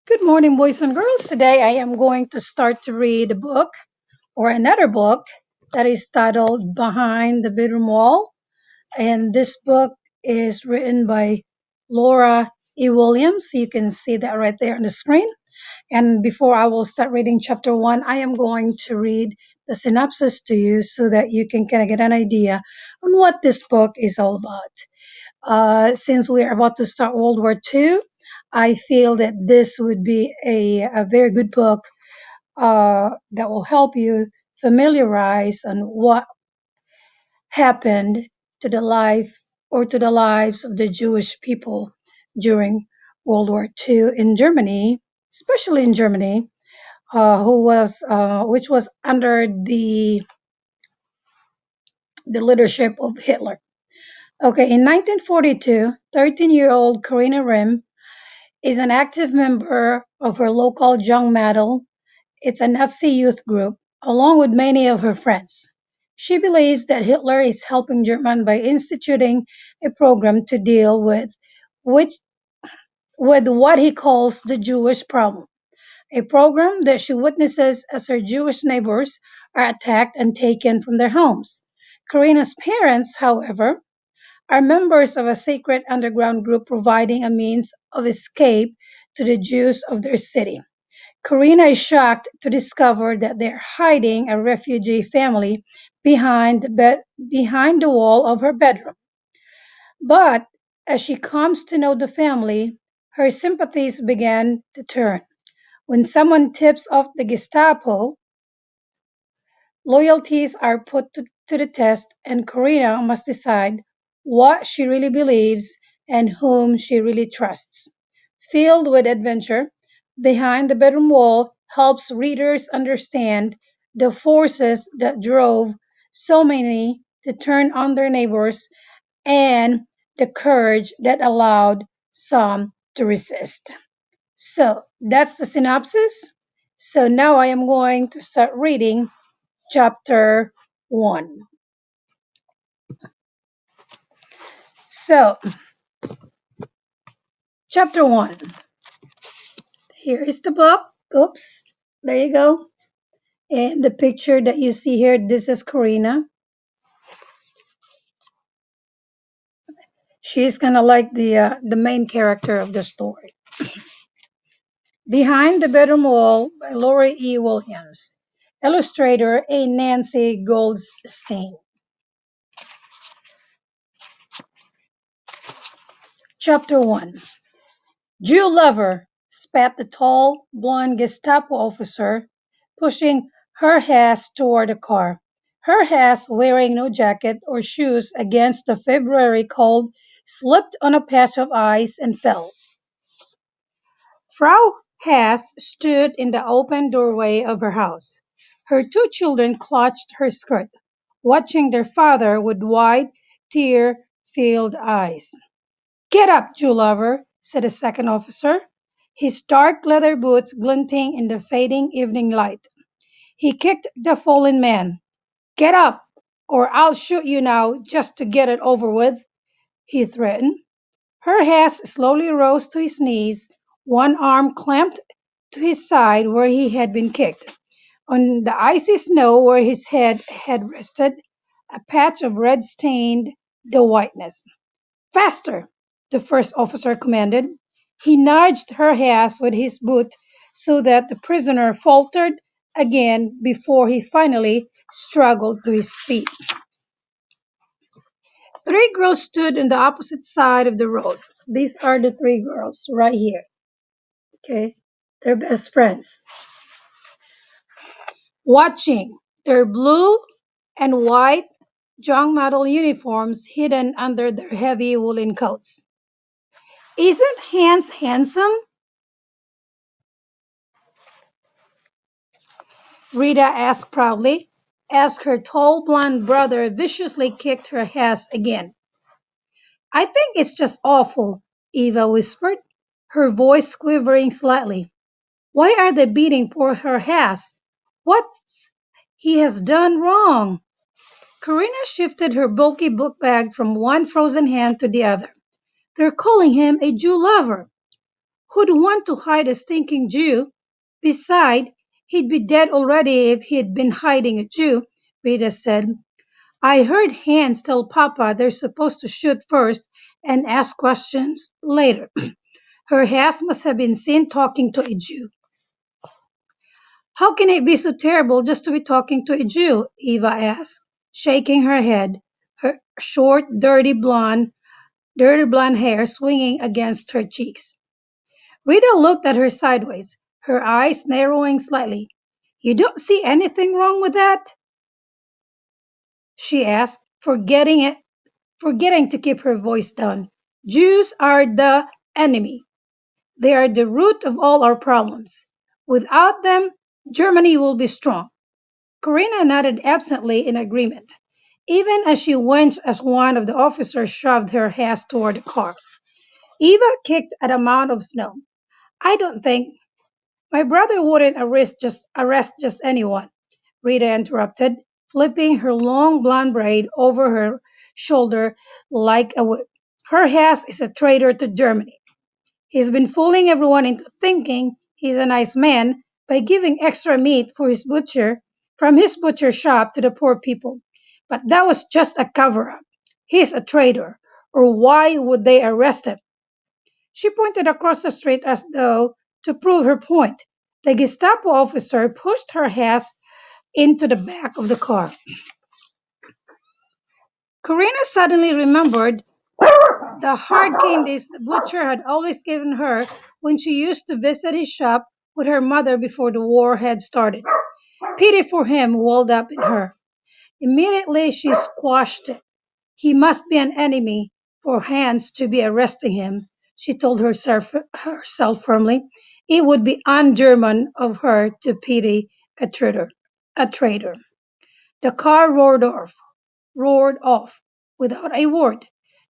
Good morning, boys and girls. Today I am going to start to read a book or another book that is titled Behind the Bedroom Wall. And this book is written by Laura E. Williams. You can see that right there on the screen. And before I will start reading chapter one, I am going to read the synopsis to you so that you can kind of get an idea on what this book is all about. Since we are about to start World War II, I feel that this would be a very good book that will help you familiarize on what happened to the life or to the lives of the Jewish people during World War II in Germany, especially in Germany, which was under the leadership of Hitler. Okay, in 1942, 13-year-old Karina Rim is an active member of her local Young Madel. It's a Nazi youth group, along with many of her friends. She believes that Hitler is helping Germany by instituting a program to deal which, with what he calls the Jewish problem, a program that she witnesses as her Jewish neighbors are attacked and taken from their homes. Karina's parents, however, are members of a secret underground group providing a means of escape to the Jews of their city. Karina is shocked to discover that they're hiding a refugee family behind the wall of her bedroom. But as she comes to know the family, her sympathies begin to turn. When someone tips off the Gestapo, loyalties are put to the test, and Karina must decide what she really believes and whom she really trusts. Filled with adventure, Behind the Bedroom Wall helps readers understand the forces that drove so many to turn on their neighbors and the courage that allowed some to resist. So that's the synopsis. So now I am going to start reading chapter 1. So, chapter 1. Here is the book. Oops. There you go. And the picture that you see here, this is Karina. She's kind of like the main character of the story. Behind the Bedroom Wall by Laura E. Williams. Illustrator A. Nancy Goldstein. Chapter 1. Jew lover, spat the tall, blond Gestapo officer, pushing Herr Hess toward the car. Herr Hess, wearing no jacket or shoes against the February cold, slipped on a patch of ice and fell. Frau Hess stood in the open doorway of her house. Her two children clutched her skirt, watching their father with wide, tear-filled eyes. "Get up, Jew lover," said the second officer, his dark leather boots glinting in the fading evening light. He kicked the fallen man. "Get up, or I'll shoot you now, just to get it over with," he threatened. Herr Hess slowly rose to his knees, one arm clamped to his side where he had been kicked. On the icy snow where his head had rested, a patch of red stained the whiteness. "Faster!" the first officer commanded. He nudged Herr Hess with his boot so that the prisoner faltered again before he finally struggled to his feet. Three girls stood on the opposite side of the road. These are the three girls right here. Okay, they're best friends. Watching their blue and white junk model uniforms hidden under their heavy woolen coats. "Isn't Hans handsome?" Rita asked proudly, as her tall blonde brother viciously kicked her ass again. "I think it's just awful," Eva whispered, her voice quivering slightly. "Why are they beating poor her ass? What's he has done wrong?" Karina shifted her bulky book bag from one frozen hand to the other. "They're calling him a Jew lover." Who'd want to hide a stinking Jew? Beside, he'd be dead already if he'd been hiding a Jew, Rita said. I heard Hans tell Papa they're supposed to shoot first and ask questions later. Her Has must have been seen talking to a Jew. How can it be so terrible just to be talking to a Jew? Eva asked, shaking her head, her short, dirty blonde hair swinging against her cheeks. Rita looked at her sideways, her eyes narrowing slightly. You don't see anything wrong with that? She asked, forgetting to keep her voice down. Jews are the enemy. They are the root of all our problems. Without them, Germany will be strong. Corina nodded absently in agreement, even as she winced as one of the officers shoved her ass toward the car. Eva kicked at a mound of snow. I don't think my brother wouldn't arrest just anyone, Rita interrupted, flipping her long blonde braid over her shoulder like a whip. Her ass is a traitor to Germany. He's been fooling everyone into thinking he's a nice man by giving extra meat for his butcher from his butcher shop to the poor people. But that was just a cover up. He's a traitor, or why would they arrest him? She pointed across the street as though to prove her point. The Gestapo officer pushed her ass into the back of the car. Corina suddenly remembered the hard candies the butcher had always given her when she used to visit his shop with her mother before the war had started. Pity for him welled up in her. Immediately she squashed it. He must be an enemy for Hans to be arresting him, she told herself firmly. It would be un-German of her to pity a traitor. A traitor. The car roared off without a word.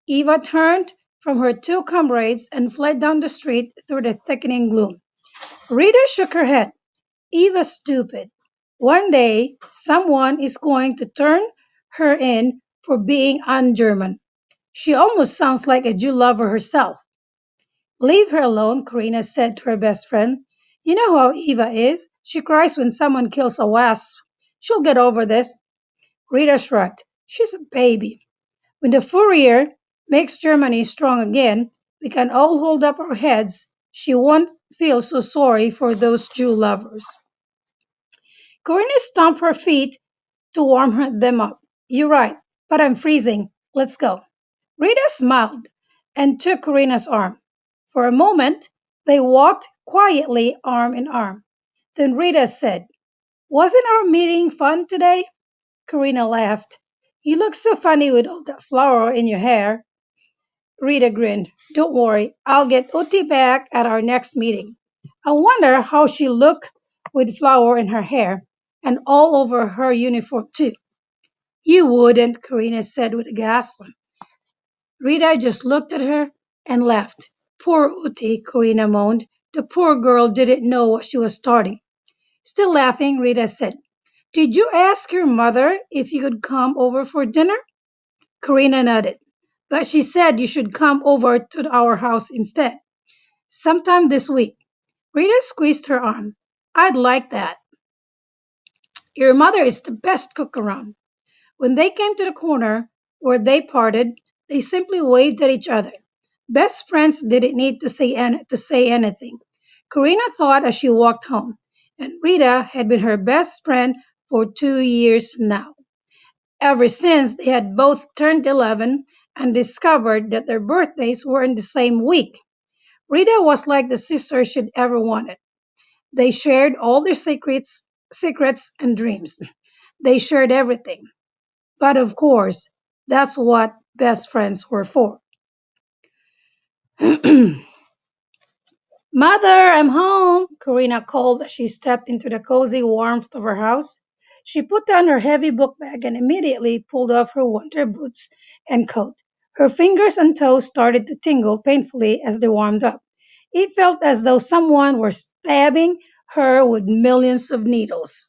Eva turned from her two comrades and fled down the street through the thickening gloom. Rita shook her head. Eva's stupid. One day, someone is going to turn her in for being un-German. She almost sounds like a Jew lover herself. Leave her alone, Karina said to her best friend. You know how Eva is. She cries when someone kills a wasp. She'll get over this. Rita shrugged. She's a baby. When the Fourier makes Germany strong again, we can all hold up our heads. She won't feel so sorry for those Jew lovers. Corinne stomped her feet to them up. You're right, but I'm freezing. Let's go. Rita smiled and took Corinna's arm. For a moment, they walked quietly arm in arm. Then Rita said, Wasn't our meeting fun today? Corinna laughed. You look so funny with all that flour in your hair. Rita grinned. Don't worry, I'll get Uti back at our next meeting. I wonder how she looked with flour in her hair and all over her uniform, too. You wouldn't, Karina said with a gasp. Rita just looked at her and laughed. Poor Uti, Karina moaned. The poor girl didn't know what she was starting. Still laughing, Rita said, Did you ask your mother if you could come over for dinner? Karina nodded. But she said you should come over to our house instead. Sometime this week. Rita squeezed her arm. I'd like that. Your mother is the best cook around. When they came to the corner where they parted, they simply waved at each other. Best friends didn't need to say anything. Karina thought as she walked home, and Rita had been her best friend for 2 years now, ever since they had both turned 11 and discovered that their birthdays were in the same week. Rita was like the sister she'd ever wanted. They shared all their secrets and dreams. They shared everything. But of course, that's what best friends were for. Mother, I'm home, Karina called as she stepped into the cozy warmth of her house. She put down her heavy book bag and immediately pulled off her winter boots and coat. Her fingers and toes started to tingle painfully as they warmed up. It felt as though someone were stabbing her with millions of needles.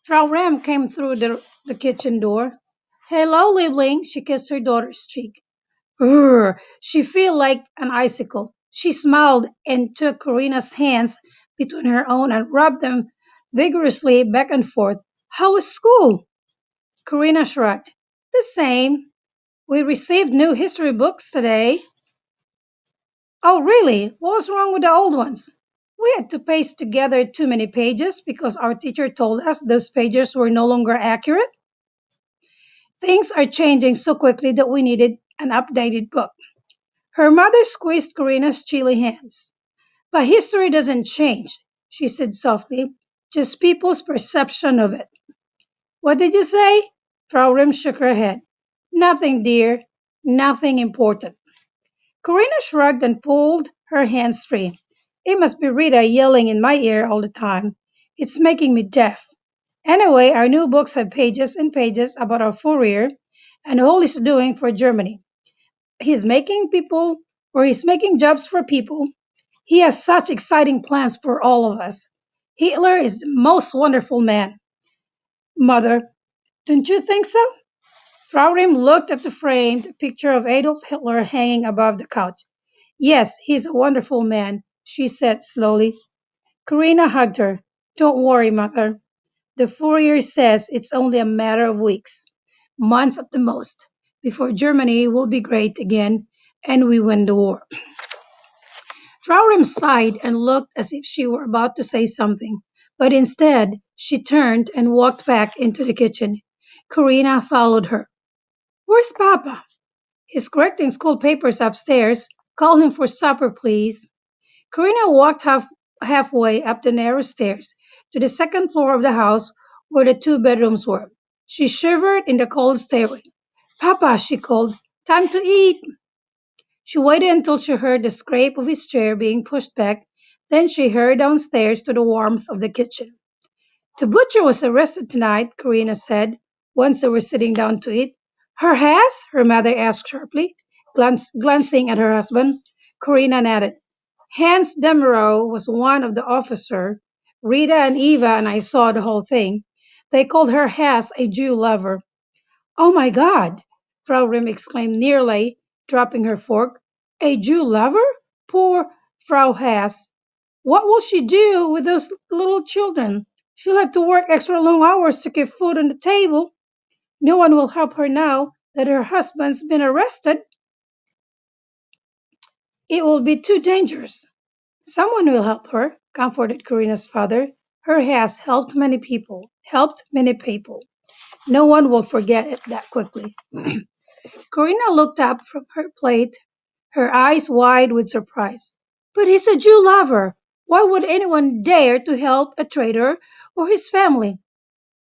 Frau Ram came through the kitchen door. Hello, Liebling, she kissed her daughter's cheek. Brr, she felt like an icicle. She smiled and took Karina's hands between her own and rubbed them vigorously back and forth. How was school? Karina shrugged. The same. We received new history books today. Oh, really? What was wrong with the old ones? We had to paste together too many pages because our teacher told us those pages were no longer accurate. Things are changing so quickly that we needed an updated book. Her mother squeezed Karina's chilly hands. But history doesn't change, she said softly, just people's perception of it. What did you say? Frau Rim shook her head. Nothing, dear. Nothing important. Karina shrugged and pulled her hands free. It must be Rita yelling in my ear all the time. It's making me deaf. Anyway, our new books have pages and pages about our Fourier and all he's doing for Germany. He's making people, or he's making jobs for people. He has such exciting plans for all of us. Hitler is the most wonderful man. Mother, don't you think so? Frau Rim looked at the framed picture of Adolf Hitler hanging above the couch. Yes, he's a wonderful man, she said slowly. Karina hugged her. Don't worry, Mother. The Fourier says it's only a matter of weeks, months at the most, before Germany will be great again and we win the war. Frau Rim sighed and looked as if she were about to say something, but instead she turned and walked back into the kitchen. Karina followed her. Where's Papa? He's correcting school papers upstairs. Call him for supper, please. Karina walked halfway up the narrow stairs to the second floor of the house where the two bedrooms were. She shivered in the cold stairway. Papa, she called, time to eat. She waited until she heard the scrape of his chair being pushed back. Then she hurried downstairs to the warmth of the kitchen. The butcher was arrested tonight, Karina said, once they were sitting down to eat. Her has? Her mother asked sharply, glancing at her husband. Karina nodded. Hans Demeraux was one of the officer. Rita and Eva and I saw the whole thing. They called her Has a Jew lover. Oh my God! Frau Rim exclaimed, nearly dropping her fork. A Jew lover? Poor Frau Haas. What will she do with those little children? She'll have to work extra long hours to keep food on the table. No one will help her now that her husband's been arrested. It will be too dangerous. Someone will help her, comforted Karina's father. Her has helped many people. Helped many people. No one will forget it that quickly. Karina looked up from her plate, her eyes wide with surprise. But he's a Jew lover. Why would anyone dare to help a traitor or his family?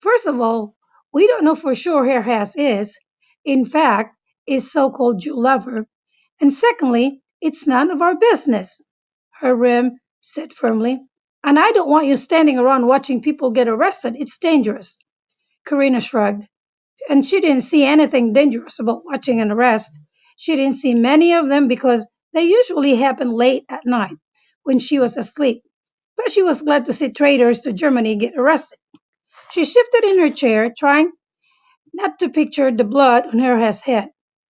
First of all, we don't know for sure Herr Hess is, in fact, is so-called Jew lover. And secondly, it's none of our business, Herr Rim said firmly. And I don't want you standing around watching people get arrested. It's dangerous. Karina shrugged. And she didn't see anything dangerous about watching an arrest. She didn't see many of them because they usually happen late at night when she was asleep. But she was glad to see traitors to Germany get arrested. She shifted in her chair, trying not to picture the blood on her head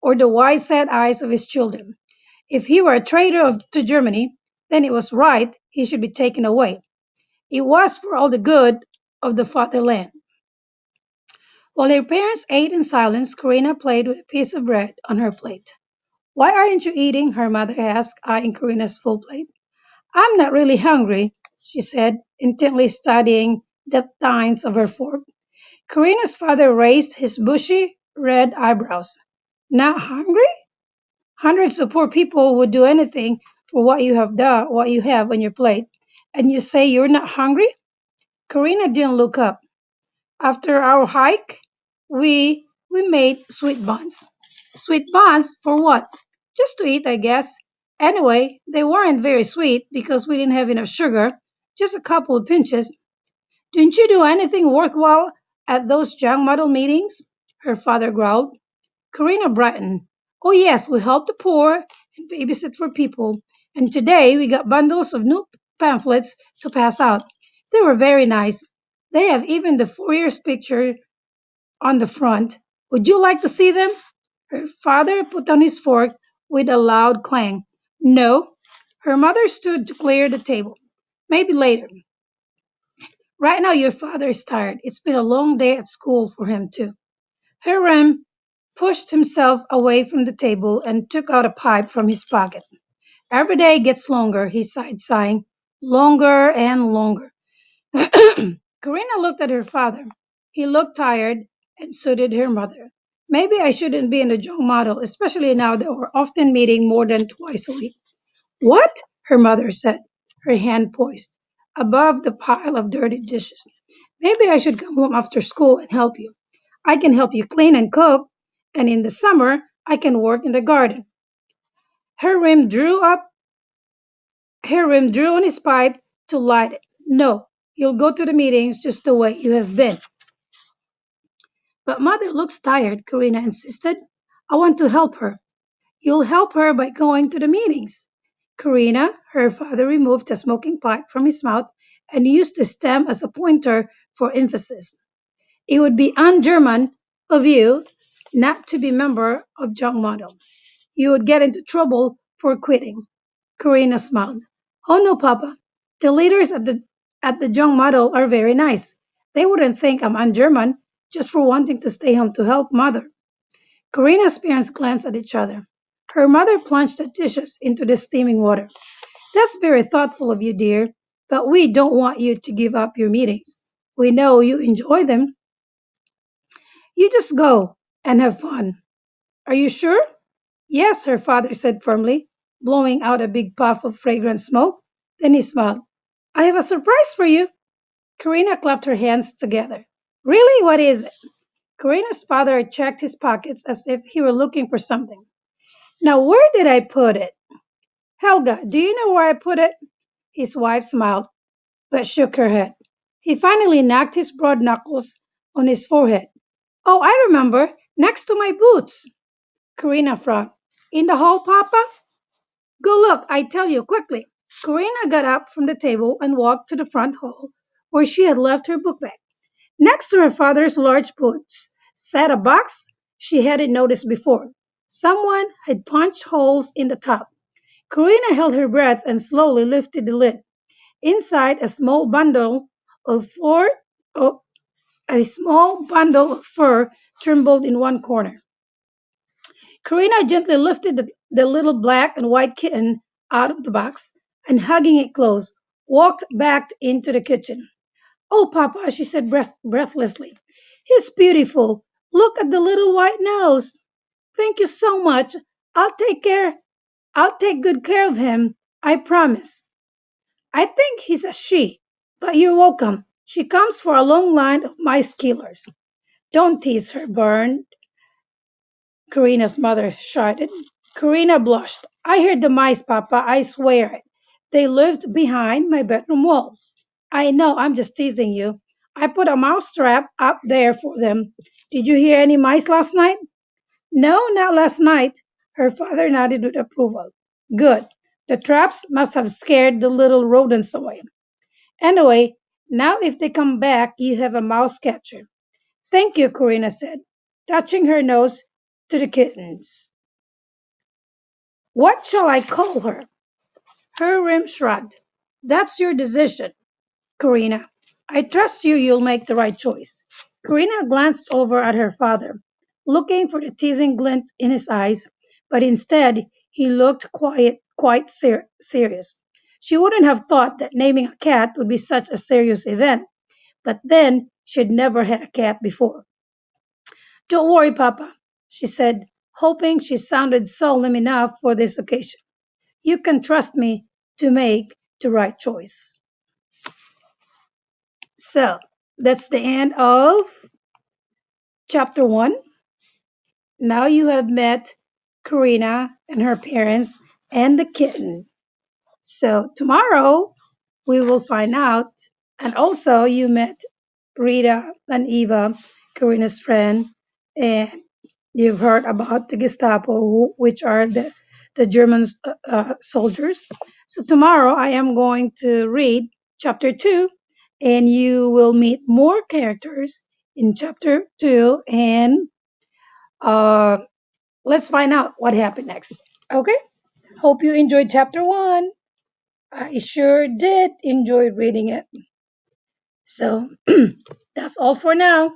or the wide sad eyes of his children. If he were a traitor to Germany, then it was right he should be taken away. It was for all the good of the fatherland. While her parents ate in silence, Karina played with a piece of bread on her plate. Why aren't you eating? Her mother asked, eyeing Karina's full plate. I'm not really hungry, she said, intently studying the tines of her fork. Karina's father raised his bushy red eyebrows. Not hungry? Hundreds of poor people would do anything for what you have on your plate, and you say you're not hungry? Karina didn't look up. After our hike, we made sweet buns. Sweet buns for what? Just to eat, I guess. Anyway, they weren't very sweet because we didn't have enough sugar, just a couple of pinches. Didn't you do anything worthwhile at those young model meetings? Her father growled. Karina brightened. Oh yes, we helped the poor and babysit for people. And today we got bundles of new pamphlets to pass out. They were very nice. They have even the Fourier's picture on the front. Would you like to see them? Her father put down his fork with a loud clang. No. Her mother stood to clear the table. Maybe later. Right now, your father is tired. It's been a long day at school for him, too. Hiram pushed himself away from the table and took out a pipe from his pocket. Every day gets longer, he sighed, sighing. Longer and longer. Karina looked at her father. He looked tired, and so did her mother. Maybe I shouldn't be in the young model, especially now that we're often meeting more than twice a week. What? Her mother said, her hand poised above the pile of dirty dishes. Maybe I should come home after school and help you. I can help you clean and cook, and in the summer I can work in the garden. Hiram drew up Hiram drew on his pipe to light it. No, you'll go to the meetings just the way you have been. But mother looks tired, Karina insisted. I want to help her. You'll help her by going to the meetings. Karina, her father removed a smoking pipe from his mouth and used the stem as a pointer for emphasis. It would be un-German of you not to be member of Young Model. You would get into trouble for quitting. Karina smiled. Oh no, Papa. The leaders at the Young Model are very nice. They wouldn't think I'm un-German just for wanting to stay home to help mother. Karina's parents glanced at each other. Her mother plunged the dishes into the steaming water. That's very thoughtful of you, dear, but we don't want you to give up your meetings. We know you enjoy them. You just go and have fun. Are you sure? Yes, her father said firmly, blowing out a big puff of fragrant smoke. Then he smiled. I have a surprise for you. Karina clapped her hands together. Really? What is it? Karina's father checked his pockets as if he were looking for something. Now, where did I put it? Helga, do you know where I put it? His wife smiled, but shook her head. He finally knocked his broad knuckles on his forehead. Oh, I remember, next to my boots. Karina frowned. In the hall, Papa? Go look, I tell you, quickly. Karina got up from the table and walked to the front hall, where she had left her book bag. Next to her father's large boots sat a box she hadn't noticed before. Someone had punched holes in the top. Karina held her breath and slowly lifted the lid. Inside, of fur, oh, a small bundle of fur trembled in one corner. Karina gently lifted the little black and white kitten out of the box and, hugging it close, walked back into the kitchen. Oh, Papa, she said breathlessly. He's beautiful. Look at the little white nose. Thank you so much. I'll take care. I'll take good care of him. I promise. I think he's a she, but you're welcome. She comes for a long line of mice killers. Don't tease her, Bern, Karina's mother shouted. Karina blushed. I heard the mice, Papa, I swear it. They lived behind my bedroom wall. I know, I'm just teasing you. I put a mouse trap up there for them. Did you hear any mice last night? No, not last night. Her father nodded with approval. Good. The traps must have scared the little rodents away. Anyway, now if they come back, you have a mouse catcher. Thank you, Karina said, touching her nose to the kittens. What shall I call her? Hiram shrugged. That's your decision, Karina. I trust you'll make the right choice. Karina glanced over at her father, looking for the teasing glint in his eyes, but instead he looked quite serious. She wouldn't have thought that naming a cat would be such a serious event, but then she'd never had a cat before. Don't worry, Papa, she said, hoping she sounded solemn enough for this occasion. You can trust me to make the right choice. So that's the end of chapter 1. Now you have met Karina and her parents and the kitten. So tomorrow we will find out. And also, you met Rita and Eva, Karina's friend, and you've heard about the Gestapo, which are the German soldiers. So tomorrow I am going to read chapter 2, and you will meet more characters in chapter 2, and Uh, let's find out what happened next. Okay. Hope you enjoyed chapter one. I sure did enjoy reading it. So that's all for now.